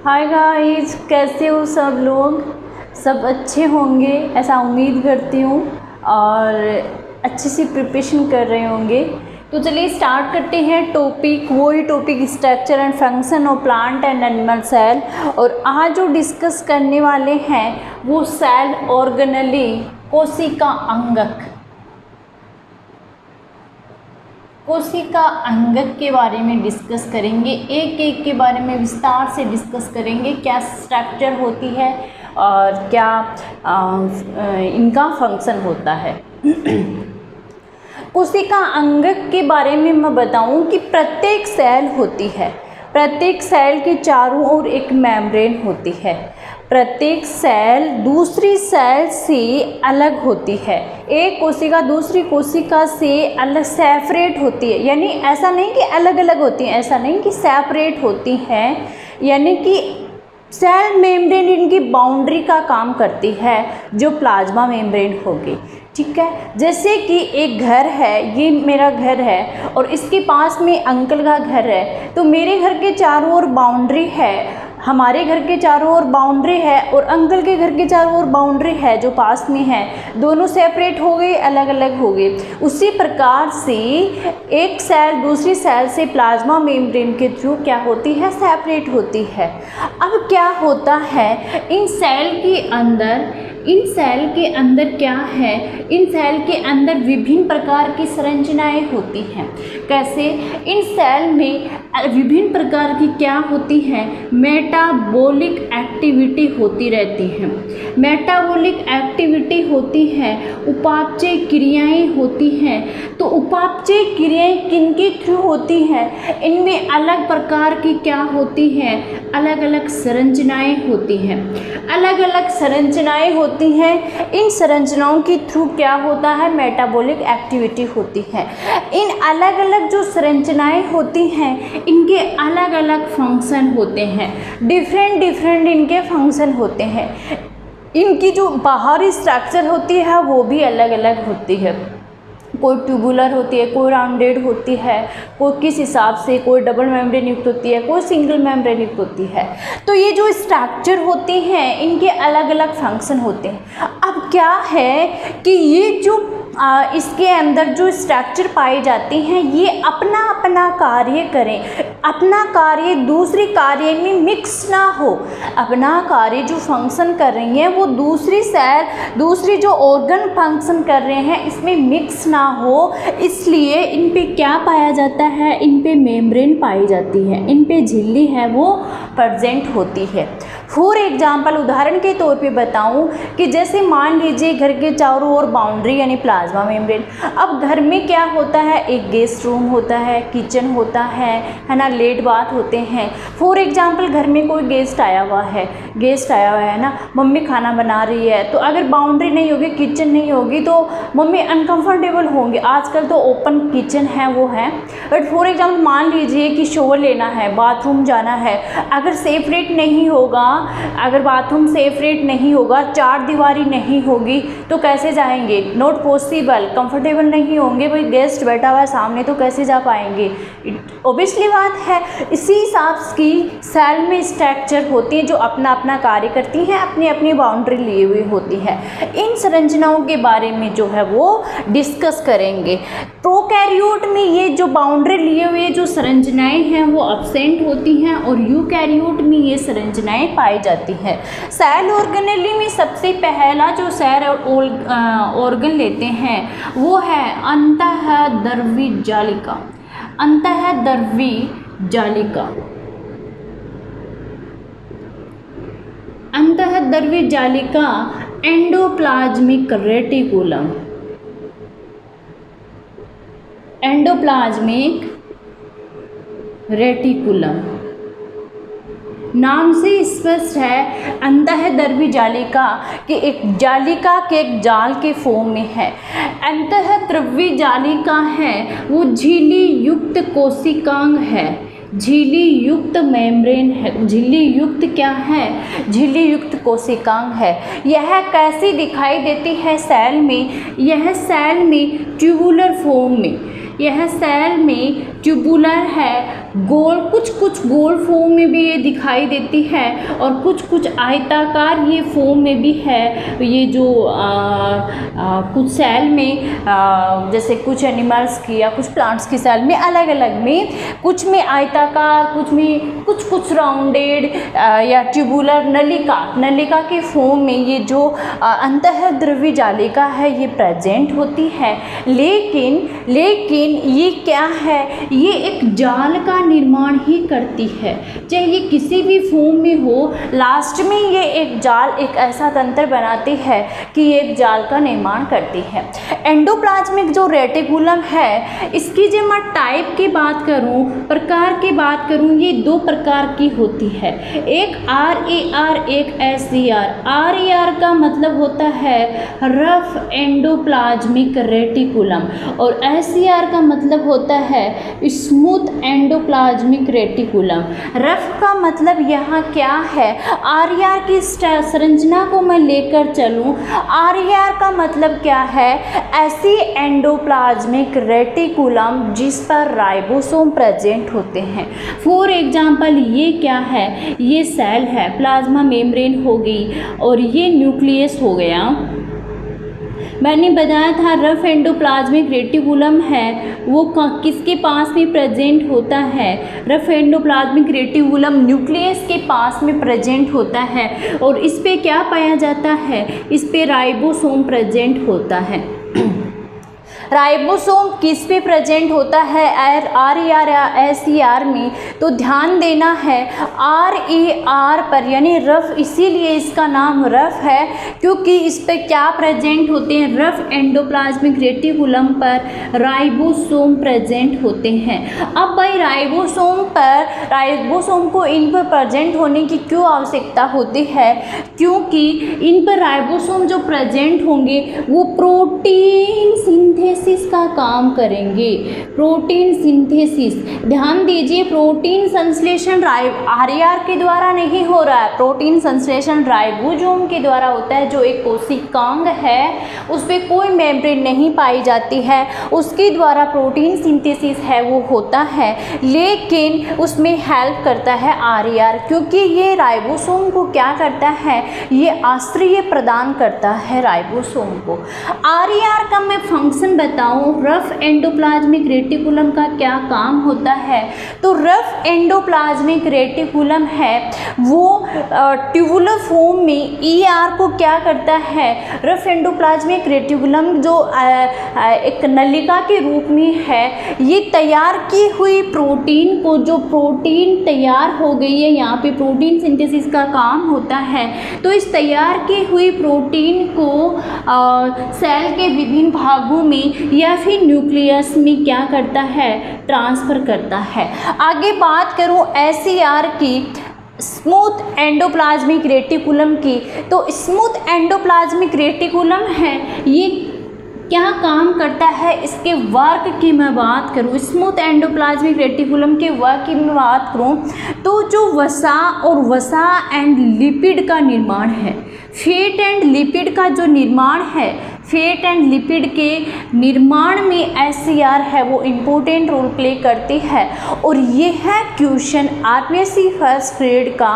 Hi guys, कैसे हो सब लोग। सब अच्छे होंगे ऐसा उम्मीद करती हूँ और अच्छे से प्रिपरेशन कर रहे होंगे। तो चलिए स्टार्ट करते हैं टॉपिक, वही topic structure and function of plant and animal cell. और आज जो डिस्कस करने वाले हैं वो सेल ऑर्गेनेली, कोशिका अंगक, कोशिका अंगक के बारे में डिस्कस करेंगे। एक एक के बारे में विस्तार से डिस्कस करेंगे, क्या स्ट्रक्चर होती है और क्या इनका फंक्शन होता है। कोशिका अंगक के बारे में मैं बताऊं कि प्रत्येक सेल होती है, प्रत्येक सेल के चारों ओर एक मेम्ब्रेन होती है। प्रत्येक सेल दूसरी सेल से अलग होती है। एक कोशिका दूसरी कोशिका से अलग सेपरेट होती है, यानी ऐसा नहीं कि अलग अलग होती हैं, ऐसा नहीं कि सेपरेट होती हैं, यानी कि सेल मेम्ब्रेन इनकी बाउंड्री का काम करती है जो प्लाज्मा मेम्ब्रेन होगी। ठीक है, जैसे कि एक घर है, ये मेरा घर है और इसके पास में अंकल का घर है, तो मेरे घर के चारों ओर बाउंड्री है, हमारे घर के चारों ओर बाउंड्री है और अंकल के घर के चारों ओर बाउंड्री है जो पास में है। दोनों सेपरेट हो गए, अलग अलग हो गए। उसी प्रकार से एक सेल दूसरी सेल से प्लाज्मा मेम्ब्रेन के थ्रू क्या होती है, सेपरेट होती है। अब क्या होता है इन सेल के अंदर, इन सेल के अंदर क्या है, इन सेल के अंदर विभिन्न प्रकार की संरचनाएं होती हैं। कैसे, इन सेल में विभिन्न प्रकार की क्या होती हैं, मेटाबॉलिक एक्टिविटी होती रहती हैं। मेटाबॉलिक एक्टिविटी होती है, उपापचय क्रियाएं होती हैं। तो उपापचय क्रियाएं किनके थ्रू होती हैं, इनमें अलग प्रकार की क्या होती हैं, अलग अलग संरचनाएं होती हैं, अलग अलग संरचनाएं होती हैं। इन संरचनाओं के थ्रू क्या होता है, मेटाबॉलिक एक्टिविटी होती है। इन अलग अलग जो संरचनाएं होती हैं इनके अलग अलग फंक्शन होते हैं, डिफरेंट इनके फंक्शन होते हैं। इनकी जो बाहरी स्ट्रक्चर होती है वो भी अलग अलग होती है, कोई ट्यूबुलर होती है, कोई राउंडेड होती है, कोई किस हिसाब से, कोई डबल मेम्ब्रेन युक्त होती है, कोई सिंगल मेम्ब्रेन युक्त होती है। तो ये जो स्ट्रक्चर होते हैं इनके अलग अलग फंक्शन होते हैं। अब क्या है कि ये जो इसके अंदर जो स्ट्रक्चर पाए जाते हैं ये अपना अपना कार्य करें, अपना कार्य दूसरी कार्य में मिक्स ना हो। अपना कार्य जो फंक्शन कर रही हैं वो दूसरी सेल, दूसरी जो ऑर्गन फंक्शन कर रहे हैं इसमें मिक्स ना हो, इसलिए इन पे क्या पाया जाता है, इन पे मेम्ब्रेन पाई जाती है, इन पे झिल्ली है वो प्रेजेंट होती है। फॉर एग्जाम्पल, उदाहरण के तौर पे बताऊं कि जैसे मान लीजिए घर के चारों ओर बाउंड्री यानी प्लाज्मा मेम्ब्रेन। अब घर में क्या होता है, एक गेस्ट रूम होता है, किचन होता है ना, लेट बाथ होते हैं। फॉर एग्जाम्पल घर में कोई गेस्ट आया हुआ है, गेस्ट आया हुआ है ना, मम्मी खाना बना रही है, तो अगर बाउंड्री नहीं होगी, किचन नहीं होगी तो मम्मी अनकंफर्टेबल होंगे। आजकल तो ओपन किचन है वो है, बट फॉर एग्जाम्पल मान लीजिए कि शोवर लेना है, बाथरूम जाना है, अगर सेपरेट नहीं होगा, अगर बाथरूम सेपरेट नहीं होगा, चार दीवारी नहीं होगी तो कैसे जाएंगे, नॉट पॉसिबल, कंफर्टेबल नहीं होंगे। भाई गेस्ट बैठा हुआ है सामने तो कैसे जा पाएंगे, ऑब्वियसली बात है। इसी हिसाब की सेल में स्ट्रक्चर होती है जो अपना अपना कार्य करती हैं, अपनी अपनी बाउंड्री लिए हुई होती है। इन संरचनाओं के बारे में जो है वो डिस्कस करेंगे। प्रोकैरियोट में ये जो बाउंड्री लिए हुए जो संरचनाएं हैं वो एब्सेंट होती हैं और यूकैरियोट में ये संरचनाएं पाई जाती है। सेल ऑर्गेनेली में सबसे पहला जो सेल ऑर्गन लेते हैं वो है अंतःद्रवी जालिका। अंतःद्रवी जालिका, अंतःद्रवी जालिका एंडोप्लाज्मिक रेटिकुलम, एंडोप्लाज्मिक रेटिकुलम नाम से स्पष्ट है। अंतःद्रवी जालिका कि एक जालिका के एक जाल के फॉर्म में है। अंतःद्रवी जालिका है वो झिल्ली युक्त कोशिकांग है, झिल्ली युक्त मेम्ब्रेन है, झिल्ली युक्त क्या है, झिल्ली युक्त कोशिकांग है। यह कैसी दिखाई देती है सेल में, यह सेल में ट्यूबुलर फॉर्म में, यह सेल में ट्यूबुलर है, गोल, कुछ गोल फॉर्म में भी ये दिखाई देती है और कुछ आयताकार ये फॉर्म में भी है। ये जो कुछ सेल में जैसे कुछ एनिमल्स की या कुछ प्लांट्स की सेल में अलग अलग में, कुछ में आयताकार, कुछ में कुछ राउंडेड या ट्यूबुलर नलिका के फॉर्म में ये जो अंतःद्रव्य जालिका है ये प्रेजेंट होती है। लेकिन ये क्या है, ये एक जाल का निर्माण ही करती है, चाहे ये किसी भी फॉर्म में हो, लास्ट में ये एक जाल, एक ऐसा तंत्र बनाती है कि ये एक जाल का निर्माण करती है। एंडोप्लाज्मिक जो रेटिकुलम है, इसकी जब मैं टाइप की बात करूं, प्रकार की बात करूं, ये दो प्रकार की होती है, एक RAR, एक SER। RAR का मतलब होता है रफ एंडोप्लाज्मिक रेटिकुलम और SER का मतलब होता है स्मूथ एंडोप्लाज्मिक रेटिकुलम। रफ का मतलब यहाँ क्या है, RAR की संरचना को मैं लेकर चलूँ, RAR का मतलब क्या है, ऐसी एंडोप्लाज्मिक रेटिकुलम जिस पर राइबोसोम प्रेजेंट होते हैं। फॉर एग्जाम्पल ये क्या है, ये सेल है, प्लाज्मा मेम्ब्रेन हो गई और ये न्यूक्लियस हो गया। मैंने बताया था रफ एंडोप्लाज्मिक रेटिकुलम है वो किसके पास में प्रेजेंट होता है, रफ एंडोप्लाज्मिक रेटिकुलम न्यूक्लियस के पास में प्रेजेंट होता है और इस पे क्या पाया जाता है, इस पे राइबोसोम प्रेजेंट होता है। राइबोसोम किस पे प्रेजेंट होता है, RAR या SER में, तो ध्यान देना है RAR पर, यानी रफ, इसीलिए इसका नाम रफ है क्योंकि इस पे क्या प्रेजेंट होते हैं, रफ एंडोप्लाज्मिक रेटिकुलम पर राइबोसोम प्रेजेंट होते हैं। अब भाई राइबोसोम को इन पर प्रेजेंट होने की क्यों आवश्यकता होती है, क्योंकि इन पर राइबोसोम जो प्रेजेंट होंगे वो प्रोटीन सिंथेसिस का काम करेंगे। प्रोटीन सिंथेसिस, ध्यान दीजिए, प्रोटीन संश्लेषण RAR के द्वारा नहीं हो रहा है, प्रोटीन संश्लेषण राइबोसोम के द्वारा होता है, जो एक कोशिकांग है उस पर कोई मेम्ब्रेन नहीं पाई जाती है, उसके द्वारा प्रोटीन सिंथेसिस है वो होता है, लेकिन उसमें हेल्प करता है RAR, क्योंकि ये राइबोसोम को क्या करता है, ये आश्रय प्रदान करता है राइबोसोम को। RAR का मैं फंक्शन बताऊं, रफ एंडोप्लाज्मिक रेटिकुलम का क्या काम होता है, तो रफ एंडोप्लाज्मिक रेटिकुलम है वो ट्यूबुलर फॉर्म में ER को क्या करता है, रफ एंडोप्लाज्मिक रेटिकुलम जो एक नलिका के रूप में है, ये तैयार की हुई प्रोटीन को, जो प्रोटीन तैयार हो गई है, यहाँ पे प्रोटीन सिंथेसिस का काम होता है, तो इस तैयार की हुई प्रोटीन को सेल के विभिन्न भागों में या फिर न्यूक्लियस में क्या करता है, ट्रांसफ़र करता है। आगे बात करूं SER की, स्मूथ एंडोप्लाज्मिक रेटिकुलम की, तो स्मूथ एंडोप्लाज्मिक रेटिकुलम है ये क्या काम करता है, इसके वर्क की मैं बात करूँ, स्मूथ एंडोप्लाज्मिक रेटिकुलम के वर्क की मैं बात करूँ, तो जो वसा एंड लिपिड का निर्माण है, फैट एंड लिपिड का जो निर्माण है, फैट एंड लिपिड के निर्माण में SER है वो इम्पोर्टेंट रोल प्ले करती है। और ये है क्वेश्चन RPSC फर्स्ट ग्रेड का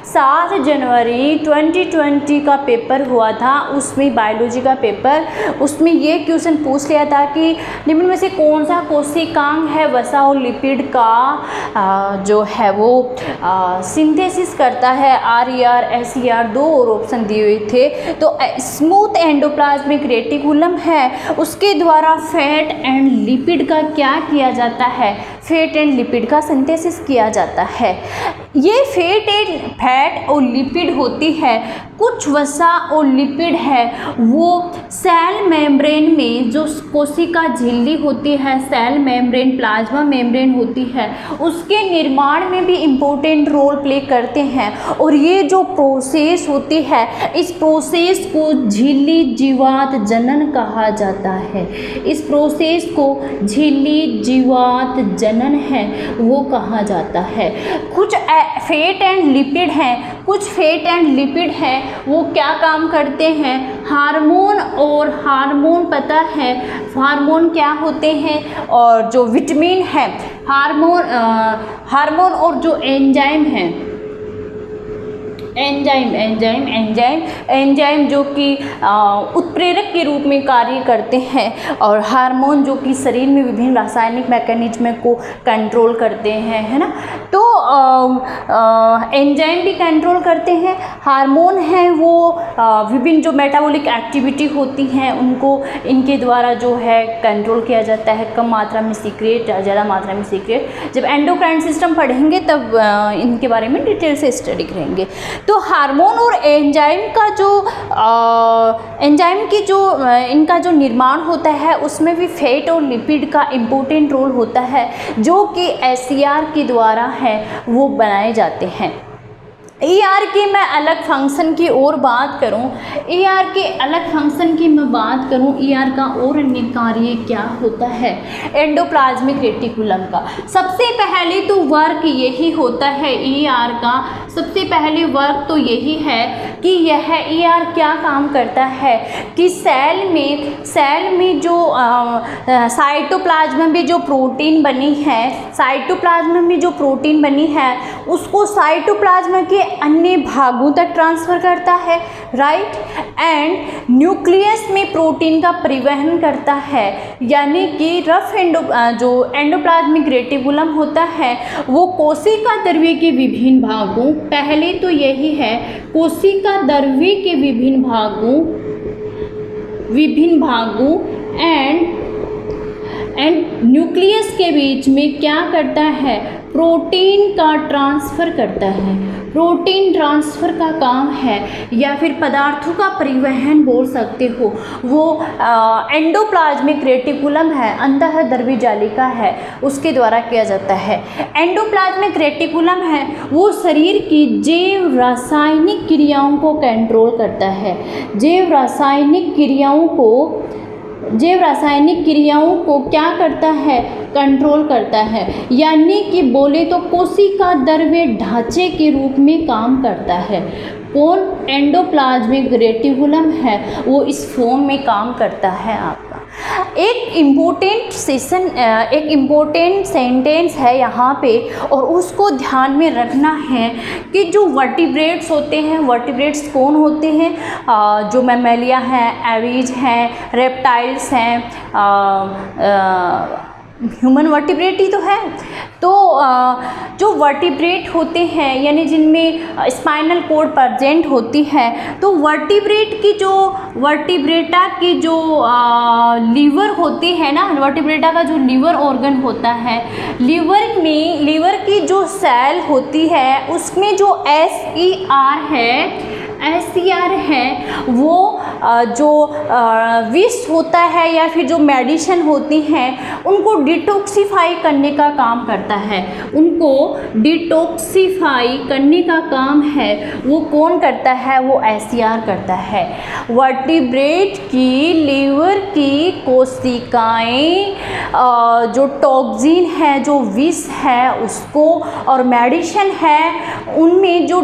7 जनवरी 2020 का पेपर हुआ था, उसमें बायोलॉजी का पेपर, उसमें ये क्वेश्चन पूछ लिया था कि निम्न में से कौन सा कोशिकांग है वसा और लिपिड का जो है वो सिंथेसिस करता है, RAR SER, 2 और ऑप्शन दिए हुए थे। तो स्मूथ एंडोप्लाज्मिक रेटिकुलम है उसके द्वारा फैट एंड लिपिड का क्या किया जाता है, फैट एंड लिपिड का सिंथेसिस किया जाता है। ये फैट और लिपिड होती है, कुछ वसा और लिपिड है वो सेल मेम्ब्रेन में, जो कोशिका झिल्ली होती है, सेल मेम्ब्रेन, प्लाज्मा मेम्ब्रेन होती है, उसके निर्माण में भी इम्पोर्टेंट रोल प्ले करते हैं। और ये जो प्रोसेस होती है, इस प्रोसेस को झिल्ली जीवात जनन कहा जाता है। इस प्रोसेस को झिल्ली जीवात जनन प्रजनन है वो कहा जाता है। कुछ फैट एंड लिपिड हैं, कुछ फैट एंड लिपिड हैं, वो क्या काम करते हैं, हार्मोन, और हार्मोन पता है हार्मोन क्या होते हैं, और जो विटामिन है हार्मोन और जो एंजाइम हैं, एंजाइम जो कि उत्प्रेरक के रूप में कार्य करते हैं, और हार्मोन जो कि शरीर में विभिन्न रासायनिक मैकेनिज्म को कंट्रोल करते हैं, है ना। तो एंजाइम भी कंट्रोल करते हैं, हार्मोन हैं वो विभिन्न जो मेटाबॉलिक एक्टिविटी होती हैं उनको इनके द्वारा जो है कंट्रोल किया जाता है, कम मात्रा में सीक्रेट, ज़्यादा मात्रा में सीक्रेट। जब एंडोक्राइन सिस्टम पढ़ेंगे तब इनके बारे में डिटेल से स्टडी करेंगे। तो हार्मोन और एंजाइम का जो इनका जो निर्माण होता है उसमें भी फैट और लिपिड का इम्पोर्टेंट रोल होता है, जो कि एससीआर के द्वारा है वो बनाए जाते हैं। ईआर की मैं अलग फंक्शन की और बात करूं, ईआर के अलग फंक्शन की मैं बात करूं, ईआर का और अन्य कार्य क्या होता है एंडोप्लाज्मिक रेटिकुलम का। सबसे पहले तो वर्क यही होता है ईआर का, सबसे पहले वर्क तो यही है कि यह ईआर क्या काम करता है कि सेल में जो साइटोप्लाज्म में जो प्रोटीन बनी है, साइटोप्लाज्म में जो प्रोटीन बनी है उसको साइटोप्लाज्म के अन्य भागों तक ट्रांसफ़र करता है, राइट। एंड न्यूक्लियस में प्रोटीन का परिवहन करता है, यानी कि रफ जो एंडोप्लाज्मिक रेटिकुलम होता है वो कोशिका द्रव्य के विभिन्न भागों, पहले तो यही है कोशिका द्रव्य के विभिन्न भागों एंड न्यूक्लियस के बीच में क्या करता है, प्रोटीन का ट्रांसफ़र करता है। प्रोटीन ट्रांसफ़र का काम है या फिर पदार्थों का परिवहन बोल सकते हो, वो एंडोप्लाज्मिक रेटिकुलम है, अंतःद्रव्य जालिका है, उसके द्वारा किया जाता है। एंडोप्लाज्मिक रेटिकुलम है वो शरीर की जैव रासायनिक क्रियाओं को कंट्रोल करता है, जैव रासायनिक क्रियाओं को क्या करता है, कंट्रोल करता है, यानी कि बोले तो कोशिका द्रव्य ढांचे के रूप में काम करता है। कौन, एंडोप्लाज्मिक रेटिकुलम है वो इस फॉर्म में काम करता है आपका। एक इम्पोर्टेंट सेंटेंस है यहाँ पे और उसको ध्यान में रखना है कि जो वर्टिब्रेट्स होते हैं, वर्टिब्रेट्स कौन होते हैं, जो मैमेलिया हैं, एवीज हैं, रेप्टाइल्स हैं, ह्यूमन वर्टिब्रेट ही तो है। तो जो वर्टिब्रेट होते हैं यानी जिनमें स्पाइनल कॉर्ड प्रेजेंट होती है, तो वर्टिब्रेटा की जो लीवर होती है ना, वर्टिब्रेटा का जो लीवर ऑर्गन होता है, लीवर की जो सेल होती है उसमें जो एससीआर है वो जो विष होता है या फिर जो मेडिसिन होती हैं उनको डिटॉक्सिफाई करने का काम करता है, उनको डिटॉक्सिफाई करने का काम है वो कौन करता है, वो एससीआर करता है। वर्टिब्रेट की लीवर की कोशिकाएं जो टॉक्सिन है, जो विष है उसको, और मेडिसिन है उनमें जो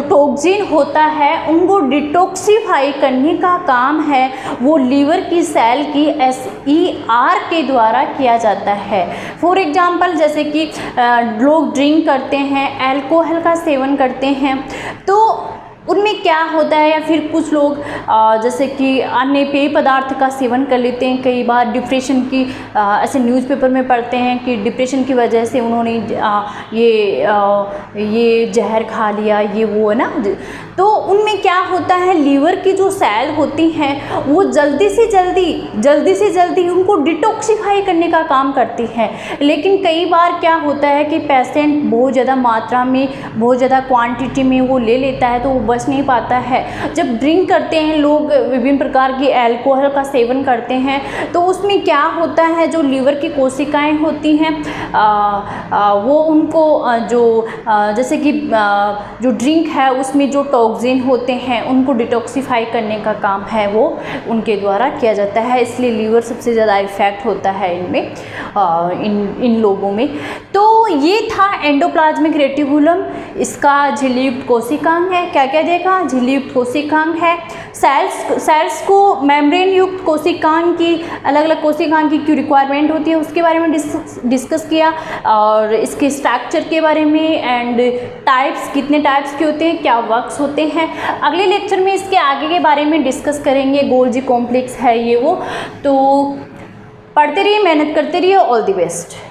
टॉक्सिन होता है उनको डिटॉक्सिफाई करने का काम है वो लीवर की सेल की एससीआर के द्वारा किया जाता है। फॉर एग्जांपल जैसे कि लोग ड्रिंक करते हैं, अल्कोहल का सेवन करते हैं, तो उनमें क्या होता है, या फिर कुछ लोग जैसे कि अन्य पेय पदार्थ का सेवन कर लेते हैं। कई बार डिप्रेशन की ऐसे न्यूज़पेपर में पढ़ते हैं कि डिप्रेशन की वजह से उन्होंने ये जहर खा लिया, ये वो है ना। तो उनमें क्या होता है, लीवर की जो सेल होती हैं वो जल्दी से जल्दी उनको डिटॉक्सिफाई करने का काम करती हैं। लेकिन कई बार क्या होता है कि पेशेंट बहुत ज़्यादा मात्रा में, बहुत ज़्यादा क्वांटिटी में वो ले लेता है, तो वो बच नहीं पाता है। जब ड्रिंक करते हैं लोग, विभिन्न प्रकार की अल्कोहल का सेवन करते हैं, तो उसमें क्या होता है, जो लीवर की कोशिकाएं होती हैं वो उनको जैसे कि जो ड्रिंक है उसमें जो टॉक्सिन होते हैं उनको डिटॉक्सिफाई करने का काम है वो उनके द्वारा किया जाता है, इसलिए लीवर सबसे ज़्यादा इफेक्ट होता है इनमें, इन लोगों में। तो ये था एंडोप्लाज्मिक रेटिकुलम, इसका झिल्लीयुक्त कोशिकांग है। क्या क्या देखा, झिल्लीयुक्त कोशिकांग है। सेल्स को मेम्ब्रेन युक्त कोशिकांग की, अलग अलग कोशिकांग की क्यों रिक्वायरमेंट होती है उसके बारे में डिस्कस किया, और इसके स्ट्रक्चर के बारे में, एंड टाइप्स, कितने टाइप्स के होते हैं, क्या वर्क्स होते हैं। अगले लेक्चर में इसके आगे के बारे में डिस्कस करेंगे, गोल्जी कॉम्प्लेक्स है ये वो। तो पढ़ते रहिए, मेहनत करते रहिए। All the best.